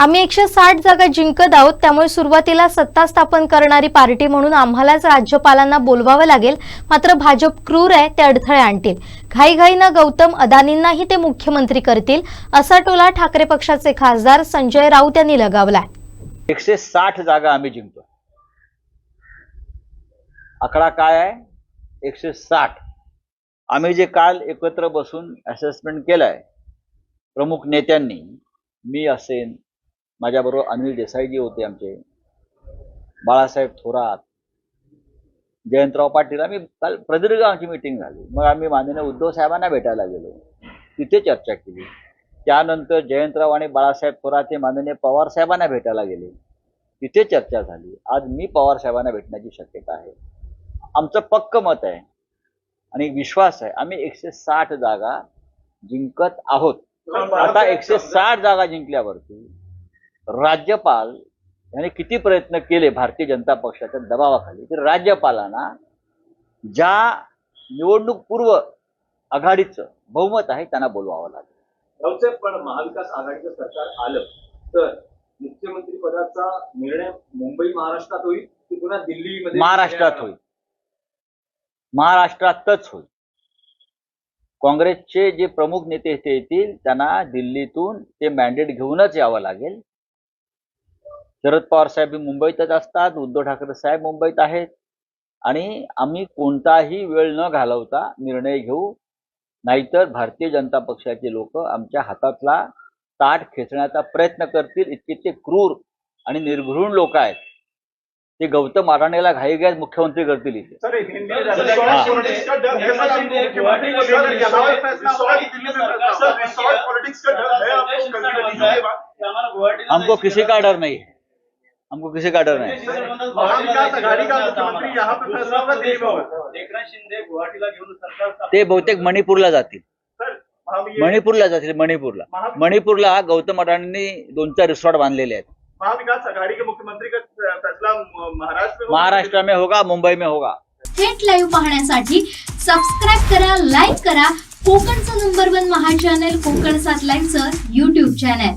आम्ही 160 जागा जिंकत आहोत, त्यामुळे सुरुवातीला सत्ता स्थापन करणारी पार्टी म्हणून आम्हालाच राज्यपालांना बोलवावं लागेल. मात्र भाजप क्रूर आहे, ते अडथळे आणतील. घाईघाईनं गौतम अदानींनाही ते मुख्यमंत्री करतील, असा टोला ठाकरे पक्षाचे खासदार संजय राऊत यांनी लगावलाय. 160 जागा आम्ही जिंकतो. आकडा काय आहे? 160. आम्ही जे काल एकत्र बसून असेसमेंट केलंय प्रमुख नेत्यांनी, मी असेन, माझ्याबरोबर अनिल देसाईजी होते, आमचे बाळासाहेब थोरात, जयंतराव पाटील, आम्ही काल प्रदीर्घ आमची मीटिंग झाली. मग आम्ही माननीय उद्धव साहेबांना भेटायला गेलो, तिथे चर्चा केली. त्यानंतर जयंतराव आणि बाळासाहेब थोरात हे माननीय पवार साहेबांना भेटायला गेले, तिथे चर्चा झाली. आज मी पवार साहेबांना भेटण्याची शक्यता आहे. आमचं पक्क मत आहे आणि विश्वास आहे, आम्ही 160 जागा जिंकत आहोत. आता 160 जागा जिंकल्यावरती राज्यपाल यांनी किती प्रयत्न केले भारतीय जनता पक्षाच्या दबावाखाली, तर राज्यपालांना ज्या निवडणूक पूर्व आघाडीचं बहुमत आहे त्यांना बोलवावं लागेल. पण महाविकास आघाडीचं सरकार आलं तर मुख्यमंत्री पदाचा निर्णय मुंबई महाराष्ट्रात होईल की पुन्हा दिल्लीमध्ये? महाराष्ट्रात होईल, महाराष्ट्रातच होईल. काँग्रेसचे जे प्रमुख नेते ते येतील, त्यांना दिल्लीतून ते मॅन्डेट घेऊनच यावं लागेल. शरद पवार साहेब मुंबईतच असतात, उद्धव ठाकरे साहेब मुंबईत आहेत आणि आम्ही कोणताही वेळ न घालवता निर्णय घेऊ, नाहीतर भारतीय जनता पक्षाचे लोक आमच्या हातातला ताट खेचण्याचा प्रयत्न करतील. इतके ते क्रूर आणि निर्घृण लोक आहेत. ते गौतम अडाणीला घाईघाईत मुख्यमंत्री करतील इथे. हमको किसी का डर नहीं है, हमको किसी का डर नहीं. ते बहुतेक मणिपूरला जातील, मणिपूरला गौतम अडाणींनी 2-4 रिसॉर्ट बांधलेले आहेत. महाविकास आघाड़ी के मुख्यमंत्री का फैसला महाराष्ट्र में होगा, मुंबई में होगा. थेट लाईव्ह पाहण्यासाठी सबस्क्राईब करा, लाईक करा कोकणचं नंबर 1 महा चॅनल कोकण 7 लाईव्हचं YouTube चॅनल.